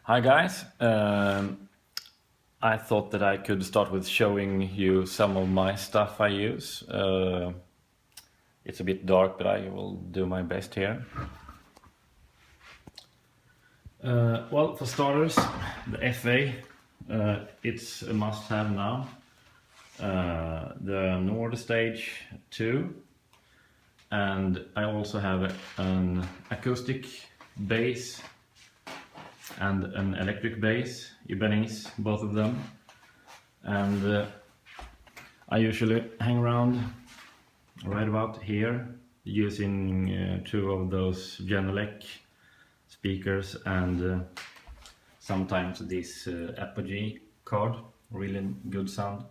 Hi guys, I thought that I could start with showing you some of my stuff I use. It's a bit dark, but I will do my best here. Well, for starters, the FA, it's a must-have now. The Nord Stage 2, and I also have an acoustic bass and an electric bass, Ibanez, both of them. And I usually hang around right about here using two of those Genelec speakers and sometimes this Apogee card, really good sound,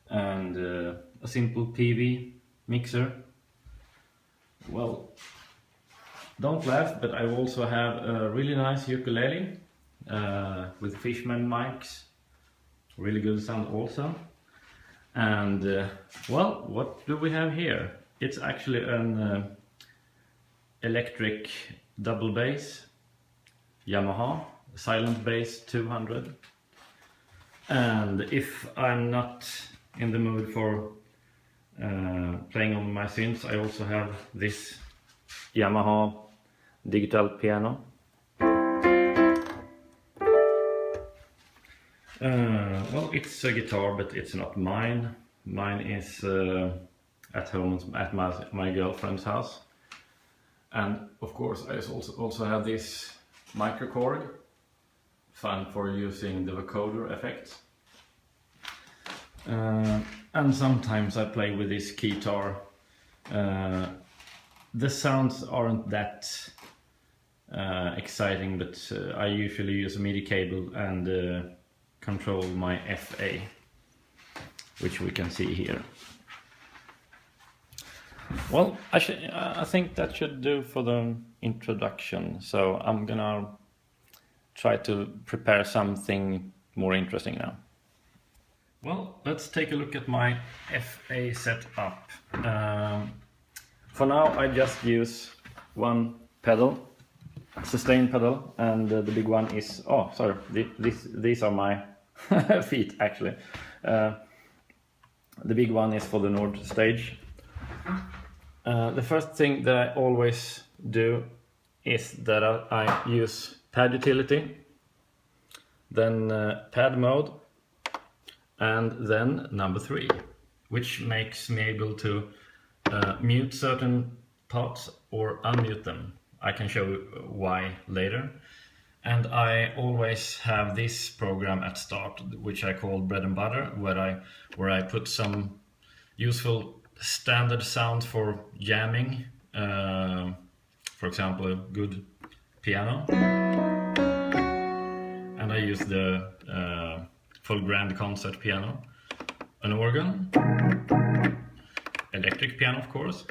and a simple PV mixer. Well, don't laugh, but I also have a really nice ukulele with Fishman mics, really good sound also. And well, what do we have here? It's actually an electric double bass, Yamaha, silent bass 200. And if I'm not in the mood for playing on my synths, I also have this Yamaha digital piano. Well, it's a guitar, but it's not mine. Mine is at home at my girlfriend's house. And of course I also have this microKORG, fun for using the vocoder effect. And sometimes I play with this keytar. The sounds aren't that exciting, but I usually use a MIDI cable and control my FA, which we can see here. Well, I think that should do for the introduction, so I'm gonna try to prepare something more interesting now. Well, let's take a look at my FA setup. For now I just use one pedal, sustain pedal, and the big one is, oh sorry, these are my feet actually. The big one is for the Nord stage. The first thing that I always do is that I use pad utility, then pad mode, and then number 3, which makes me able to mute certain parts or unmute them. I can show you why later. And I always have this program at start, which I call bread and butter, where I put some useful standard sounds for jamming. For example, a good piano. And I use the full grand concert piano, an organ, electric piano of course,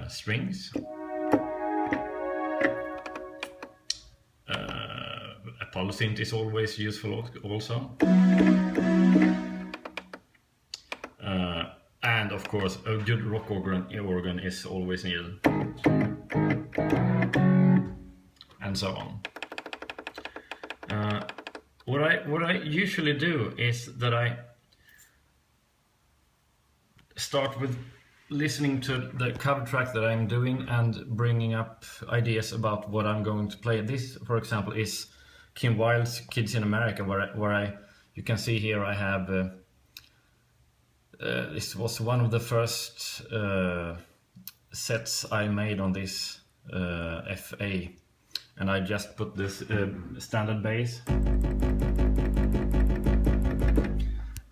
strings, a polysynth is always useful also, and of course a good rock organ is always needed, and so on. What I usually do is that I start with listening to the cover track that I'm doing and bringing up ideas about what I'm going to play. This, for example, is Kim Wilde's Kids in America, where you can see here I have this was one of the first sets I made on this FA, and I just put this standard bass,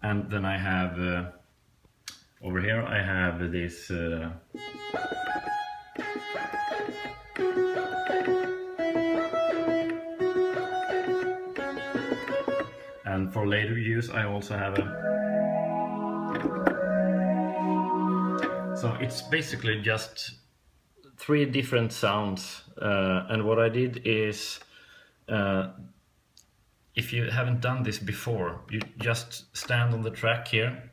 and then I have over here I have this and for later use I also have so it's basically just 3 different sounds, and what I did is, if you haven't done this before, you just stand on the track here,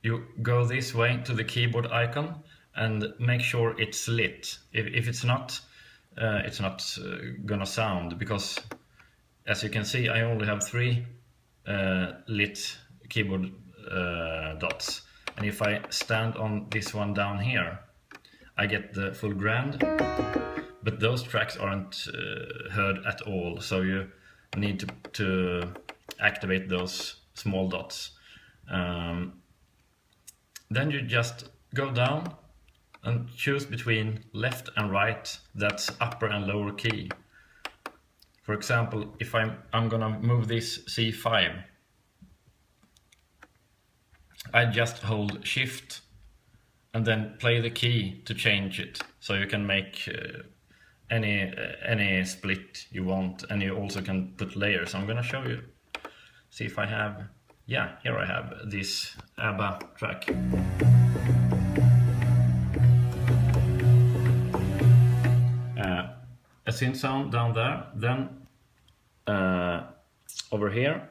you go this way to the keyboard icon and make sure it's lit. If it's not, it's not gonna sound, because as you can see I only have 3 lit keyboard dots, and if I stand on this one down here I get the full grand, but those tracks aren't heard at all, so you need to activate those small dots. Then you just go down and choose between left and right, that's upper and lower key. For example, if I'm gonna move this C5, I just hold Shift and then play the key to change it, so you can make any split you want, and you also can put layers. I'm gonna show you, see if I have, yeah, here I have this ABBA track. A synth sound down there, then over here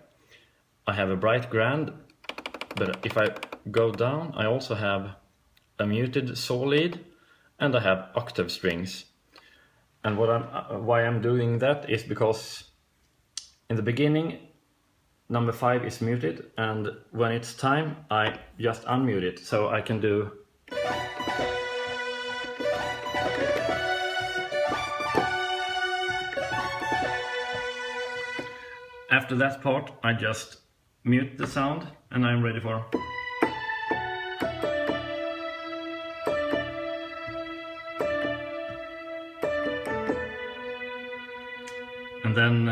I have a bright grand, but if I go down I also have a muted saw lead and I have octave strings. And why I'm doing that is because in the beginning number 5 is muted, and when it's time I just unmute it, so I can do after that part I just mute the sound and I'm ready for. And then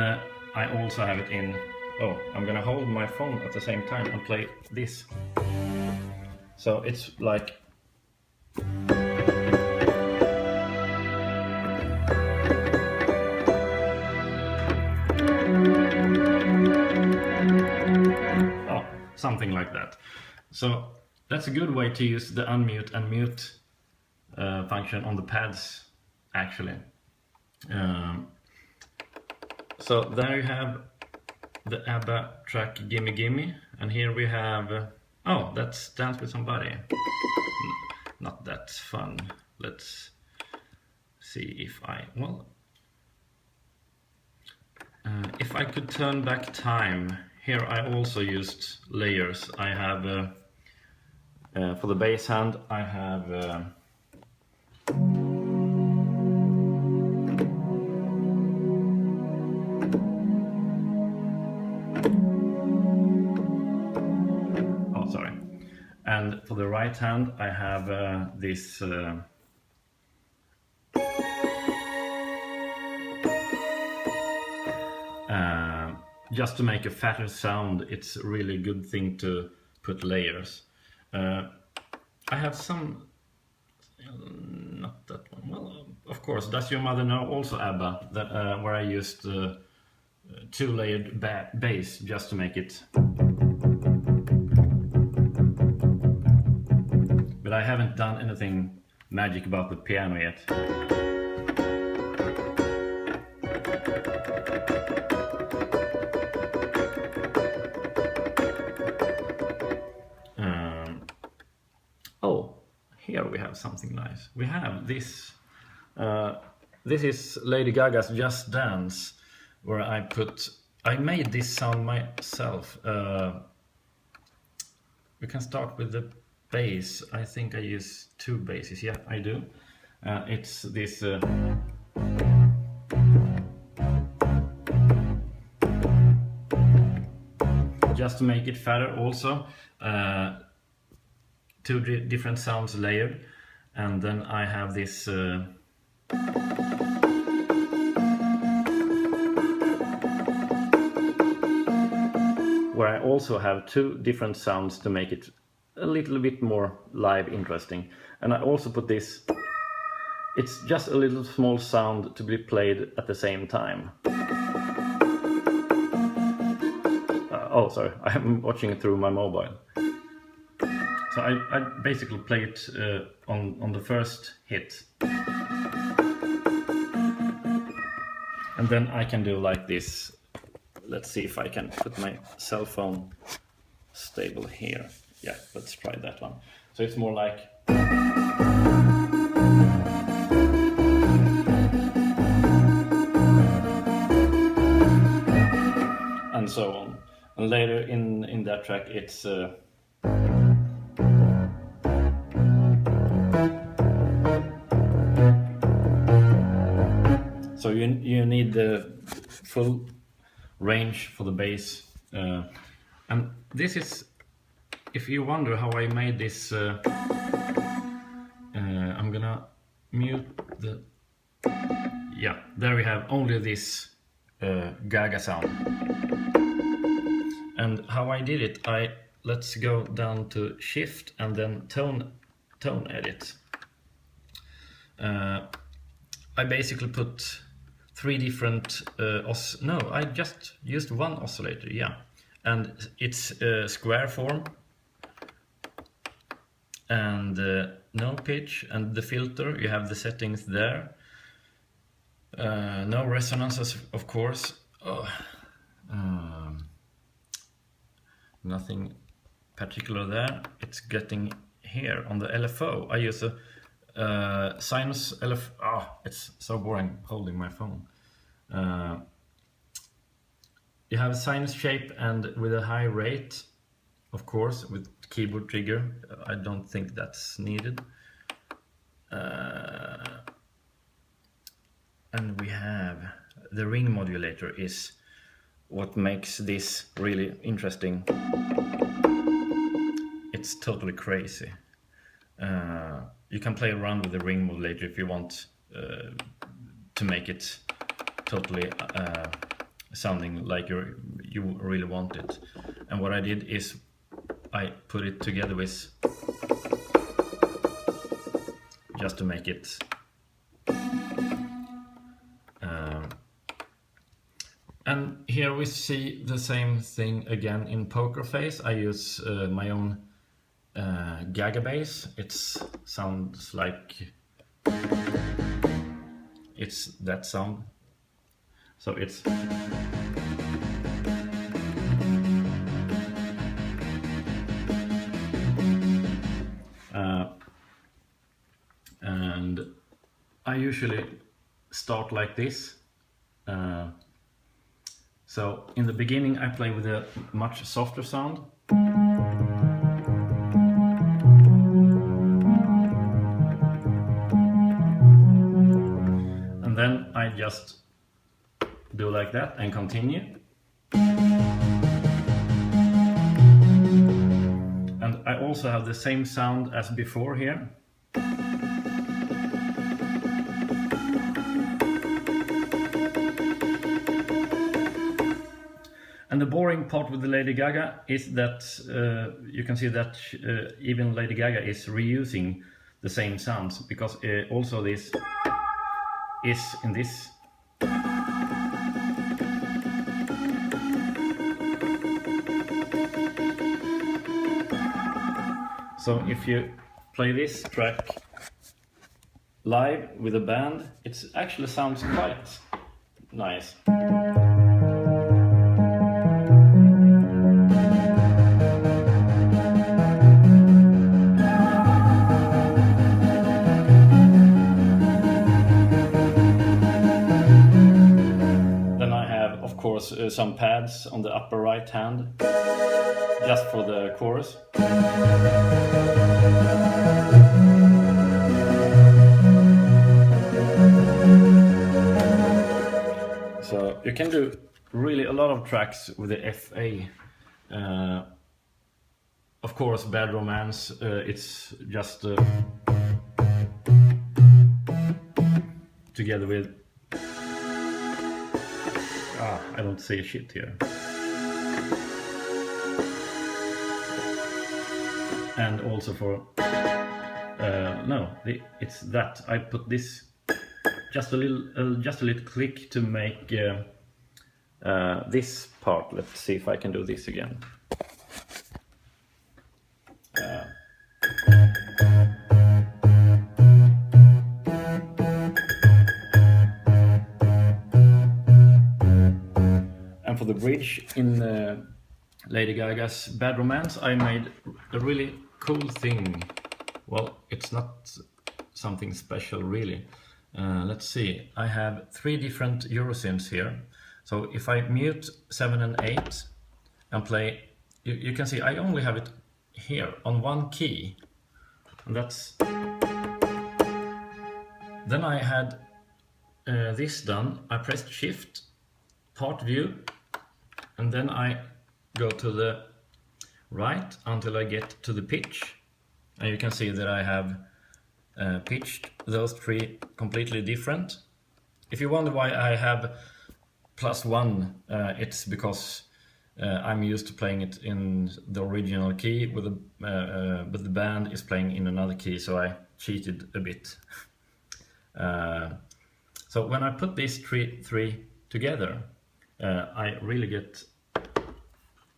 I also have it in, oh, I'm gonna hold my phone at the same time and play this. So it's like, oh, something like that. So that's a good way to use the unmute and mute function on the pads, actually. So there you have the ABBA track Gimme Gimme, and here we have, oh, that's Dance With Somebody. Not that fun. Let's see if I, well, if I could turn back time, here I also used layers. I have, for the bass hand, I have and for the right hand I have this just to make a fatter sound. It's a really good thing to put layers. I have some, not that one, well, of course, Does Your Mother Know, also ABBA, that, where I used 2-layered bass just to make it. But I haven't done anything magic about the piano yet. Oh, here we have something nice. We have this. This is Lady Gaga's Just Dance, where I made this sound myself. We can start with the bass. I think I use 2 basses. Yeah, I do. It's this just to make it fatter also. 2 different sounds layered, and then I have this where I also have 2 different sounds to make it a little bit more live interesting. And I also put this, it's just a little small sound to be played at the same time. Oh, sorry, I'm watching it through my mobile. So I basically play it on the first hit. And then I can do like this. Let's see if I can put my cell phone stable here. Yeah, let's try that one. So it's more like, so on. And later in that track it's so you need the full range for the bass, and this is, if you wonder how I made this, I'm gonna mute the, yeah, there we have only this Gaga sound. And how I did it, let's go down to shift and then tone edit. I basically put 3 different no, I just used one oscillator, yeah, and it's square form, and no pitch, and the filter, you have the settings there. No resonances, of course. Nothing particular there. It's getting here on the LFO. I use a sinus LFO. It's so boring holding my phone. You have a sinus shape and with a high rate, of course, with keyboard trigger. I don't think that's needed. And we have the ring modulator is what makes this really interesting. It's totally crazy. You can play around with the ring modulator if you want to make it totally sounding like you really want it. And what I did is I put it together with, just to make it and here we see the same thing again in Poker Face. I use my own Gaga bass. It sounds like it's that sound. So it's and I usually start like this. So in the beginning I play with a much softer sound. And then I just do like that and continue. And I also have the same sound as before here. And the boring part with the Lady Gaga is that you can see that even Lady Gaga is reusing the same sounds, because also this is in this. So if you play this track live with a band, it actually sounds quite nice. Some pads on the upper right hand, just for the chorus. So you can do really a lot of tracks with the FA. Of course, Bad Romance, it's just together with I don't say shit here. And also for no, it's that I put this just a little click to make this part. Let's see if I can do this again. And for the bridge in Lady Gaga's Bad Romance, I made a really cool thing. Well, it's not something special really. Let's see, I have 3 different Eurosynths here. So if I mute 7 and 8 and play, you can see I only have it here on one key, and that's. Then I had this done. I pressed Shift, Part View, and then I go to the right until I get to the pitch, and you can see that I have pitched those three completely different. If you wonder why I have +1, it's because I'm used to playing it in the original key, but the band is playing in another key, so I cheated a bit. So when I put these three together, I really get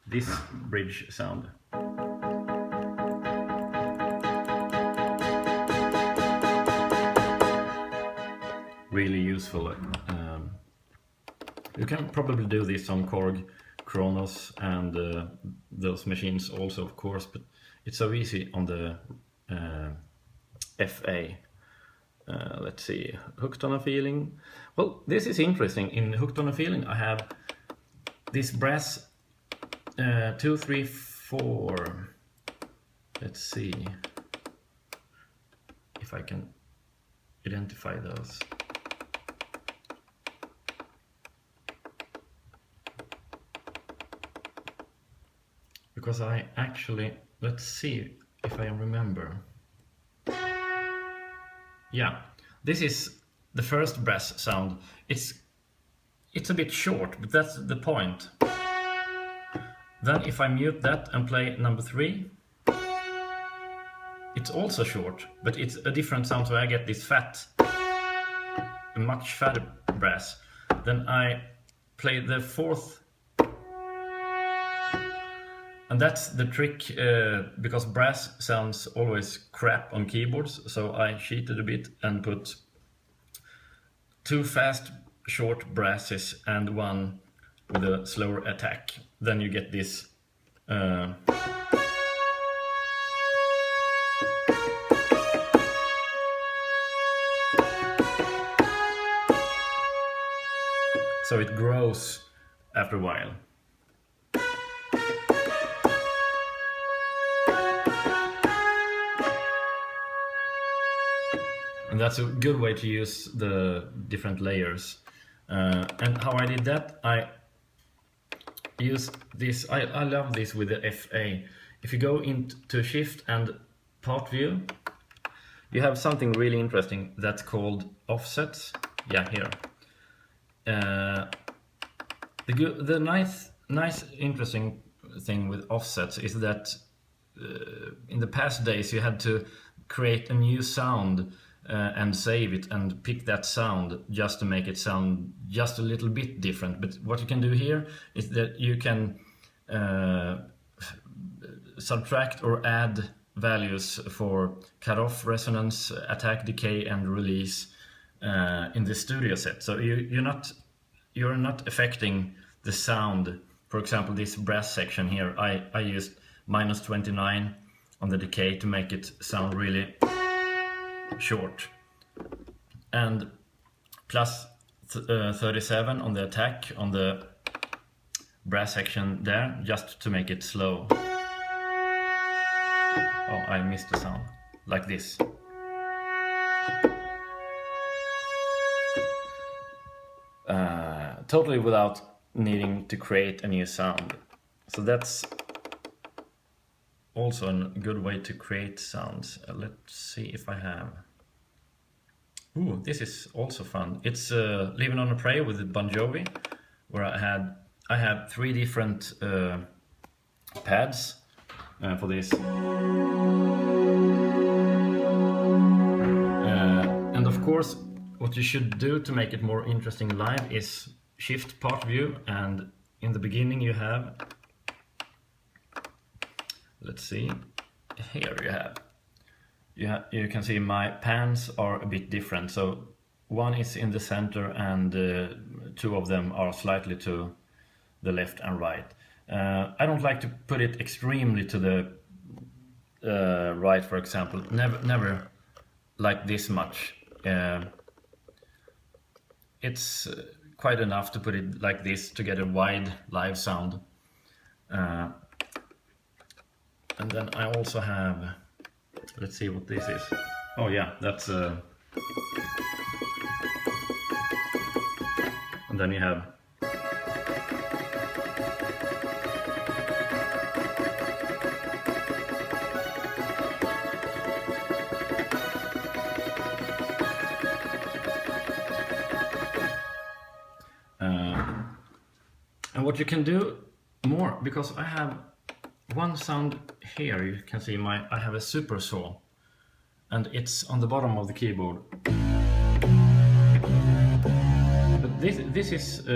this bridge sound. Really useful. You can probably do this on Korg, Kronos, and those machines also, of course, but it's so easy on the FA. Let's see, Hooked on a Feeling. Well, this is interesting. In Hooked on a Feeling, I have this brass 2, 3, 4. Let's see if I can identify those. Because I actually, let's see if I remember. Yeah, this is the first brass sound. It's a bit short, but that's the point. Then if I mute that and play number 3, it's also short, but it's a different sound, so I get this fat, a much fatter brass. Then I play the 4th, and that's the trick, because brass sounds always crap on keyboards, so I cheated a bit and put 2 fast short brasses and 1 with a slower attack. Then you get this so it grows after a while. And that's a good way to use the different layers. And how I did that, I used this, I love this with the FA. If you go into Shift and Part View, you have something really interesting that's called offsets. Yeah, here. The nice interesting thing with offsets is that in the past days you had to create a new sound and save it and pick that sound just to make it sound just a little bit different. But what you can do here is that you can subtract or add values for cutoff, resonance, attack, decay, and release in the studio set. So you're not affecting the sound. For example, this brass section here, I used -29 on the decay to make it sound really short, and plus 37 on the attack on the brass section there, just to make it slow. Oh, I missed the sound, like this. Totally without needing to create a new sound. So that's also a good way to create sounds. Let's see if I have. Ooh, this is also fun. It's Living on a Prayer with Bon Jovi, where I have 3 different pads for this. And of course, what you should do to make it more interesting live is Shift Part View, and in the beginning you have, let's see, here you can see my pans are a bit different. So one is in the center and 2 of them are slightly to the left and right. I don't like to put it extremely to the right, for example. Never like this much. It's quite enough to put it like this to get a wide live sound. And then I also have, let's see what this is. Oh yeah, that's and then you have and what you can do more, because I have one sound here, you can see I have a super saw, and it's on the bottom of the keyboard. But this is,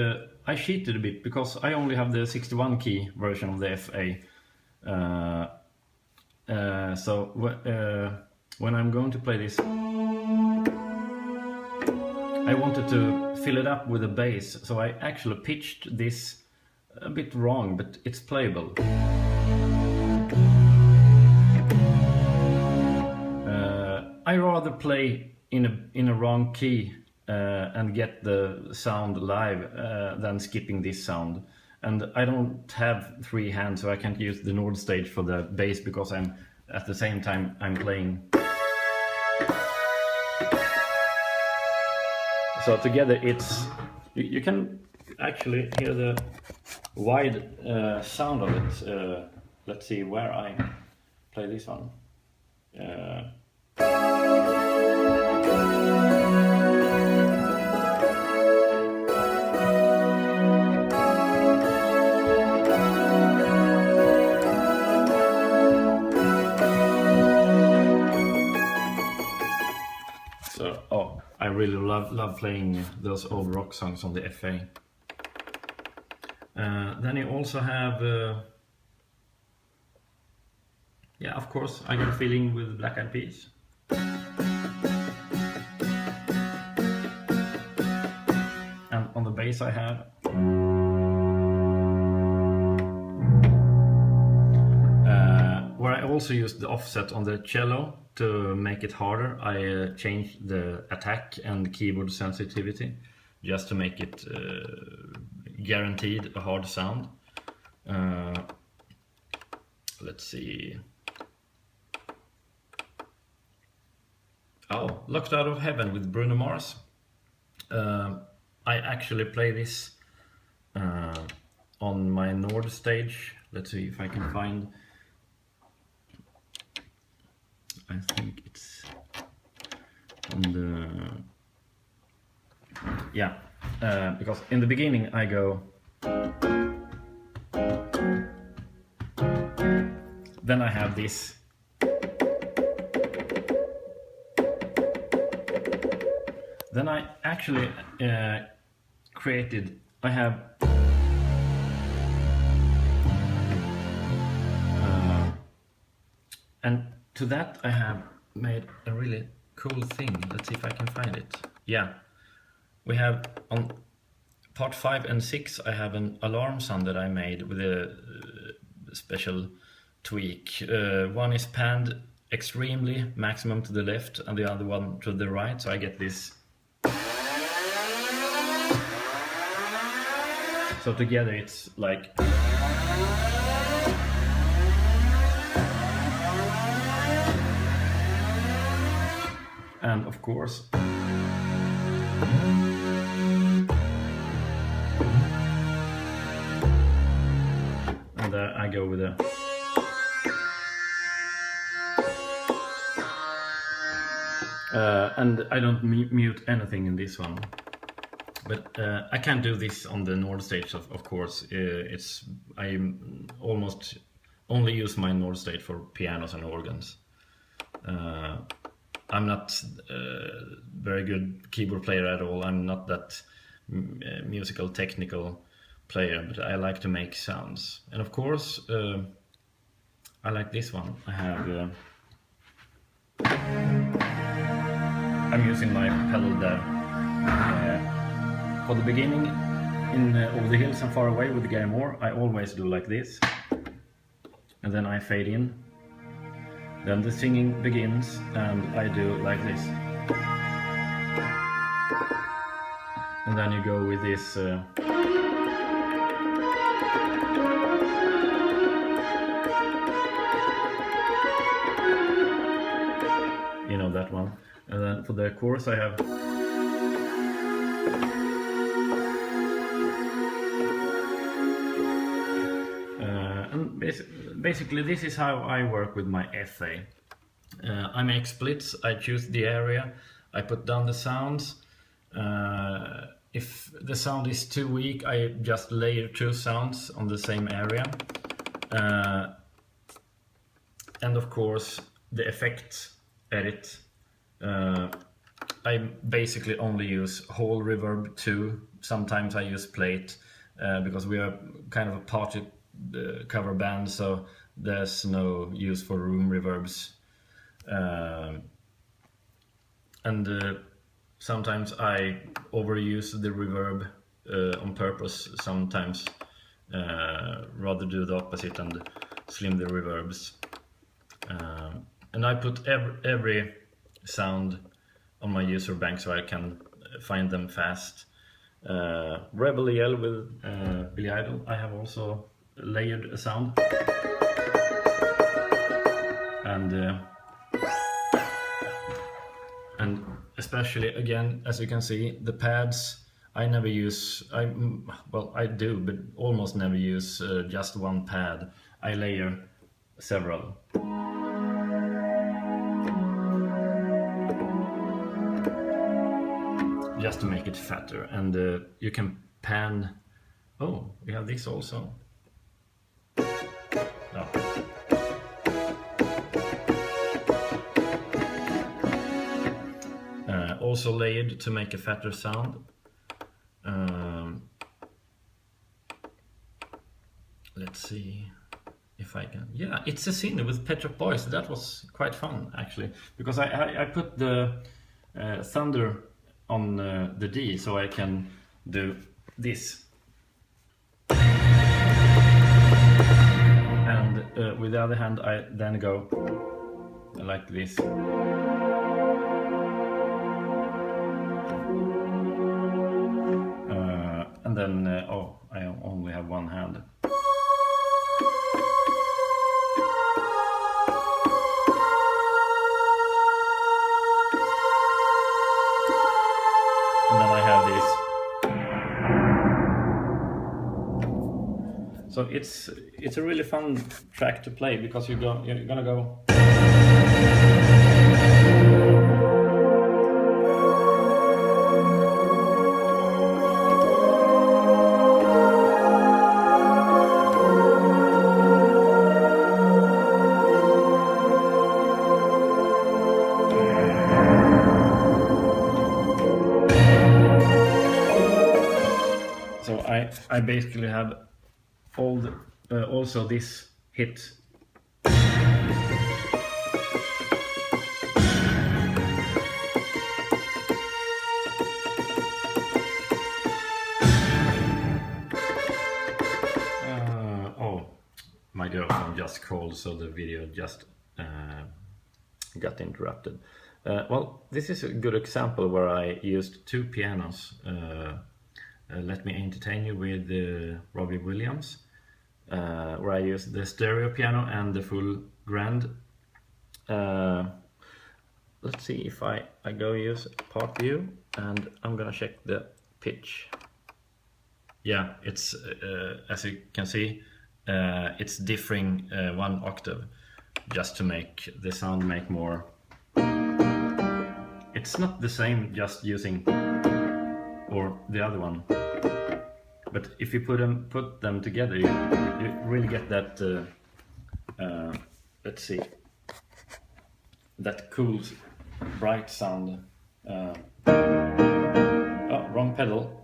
I cheated a bit because I only have the 61 key version of the FA. So when I'm going to play this, I wanted to fill it up with a bass, so I actually pitched this a bit wrong, but it's playable. I rather play in a wrong key and get the sound live than skipping this sound. And I don't have three hands, so I can't use the Nord stage for the bass because I'm at the same time I'm playing. So together it's, you can actually hear the wide sound of it. Let's see where I play this one. So, oh, I really love playing those old rock songs on the FA. Then you also have, yeah, of course, I Got a Feeling with Black Eyed Peas. And on the bass I have where I also used the offset on the cello to make it harder. I changed the attack and keyboard sensitivity just to make it guaranteed a hard sound. Let's see. Oh, Locked Out of Heaven with Bruno Mars. I actually play this on my Nord stage. Let's see if I can find. I think it's on the, yeah, because in the beginning I go, then I have this, then I actually created, I have and to that I have made a really cool thing. Let's see if I can find it. Yeah, we have on part 5 and 6 I have an alarm sound that I made with a special tweak. One is panned extremely, maximum to the left, and the other one to the right, so I get this. So together it's like, and of course and there I go with a and I don't mute anything in this one, but I can't do this on the Nord stage, of course. I almost only use my Nord stage for pianos and organs. I'm not a very good keyboard player at all. I'm not that musical, technical player, but I like to make sounds. And of course, I like this one. I have, I'm using my pedal there. For the beginning, in Over the Hills and Far Away with Gary Moore, I always do like this. And then I fade in. Then the singing begins and I do like this. And then you go with this you know, that one. And then for the chorus I have and basically this is how I work with my FA. I make splits, I choose the area, I put down the sounds. If the sound is too weak, I just layer 2 sounds on the same area. And of course the effects edit. I basically only use whole reverb 2. Sometimes I use plate because we are kind of a party cover band, so there's no use for room reverbs. And sometimes I overuse the reverb on purpose, sometimes rather do the opposite and slim the reverbs. And I put every sound on my user bank so I can find them fast. Rebel EL with Billy Idol, I have also layered a sound. And especially, again, as you can see, the pads I never use. Well, I do, but almost never use just one pad. I layer several. Just to make it fatter, and you can pan. Oh, we have this also. Oh. Also layered to make a fatter sound. Let's see if I can. Yeah, it's a scene with Pet Shop Boys. That was quite fun actually, because I put the thunder on the D, so I can do this. And with the other hand I then go like this. And then, oh, I only have one hand. And then I have this. So it's a really fun track to play, because you're gonna go. I basically have all the, also this hit. Oh, my girlfriend just called, so the video just got interrupted. Well, this is a good example where I used 2 pianos. Let Me Entertain You with Robbie Williams, where I use the stereo piano and the full grand. Let's see if I go use part view, and I'm gonna check the pitch. Yeah, it's as you can see, it's differing 1 octave, just to make the sound make more. It's not the same just using or the other one, but if you put them together, you really get that. Let's see, that cool, bright sound. Oh, wrong pedal.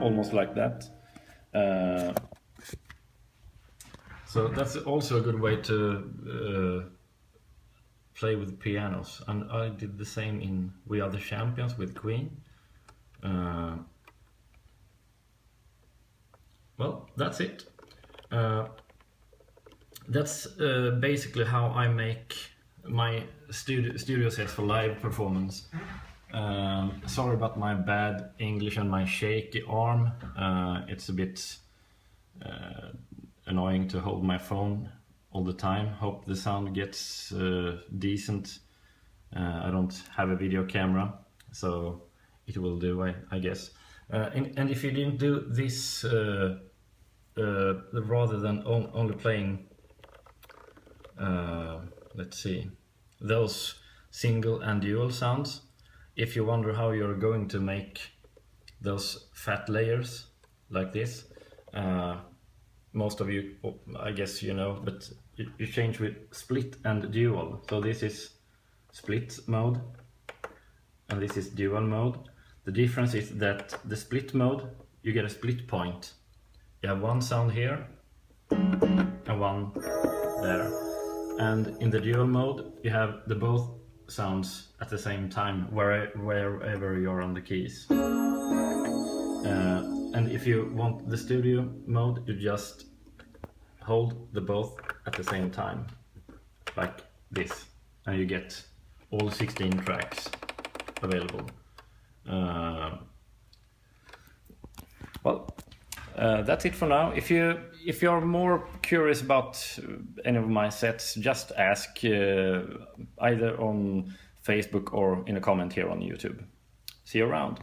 Almost like that. So that's also a good way to play with pianos, and I did the same in We Are the Champions with Queen. Well, that's it. that's basically how I make my studio sets for live performance. Sorry about my bad English and my shaky arm. It's a bit annoying to hold my phone all the time. Hope the sound gets decent. I don't have a video camera, so it will do, I guess. And if you didn't do this, rather than only playing, let's see, those single and dual sounds, if you wonder how you're going to make those fat layers like this, most of you, I guess you know, but you change with split and dual. So this is split mode and this is dual mode. The difference is that the split mode, you get a split point. You have one sound here and one there. And in the dual mode, you have the both sounds at the same time, wherever you're on the keys. And if you want the studio mode, you just hold the both at the same time, like this, and you get all 16 tracks available. That's it for now. If you're more curious about any of my sets, just ask either on Facebook or in a comment here on YouTube. See you around.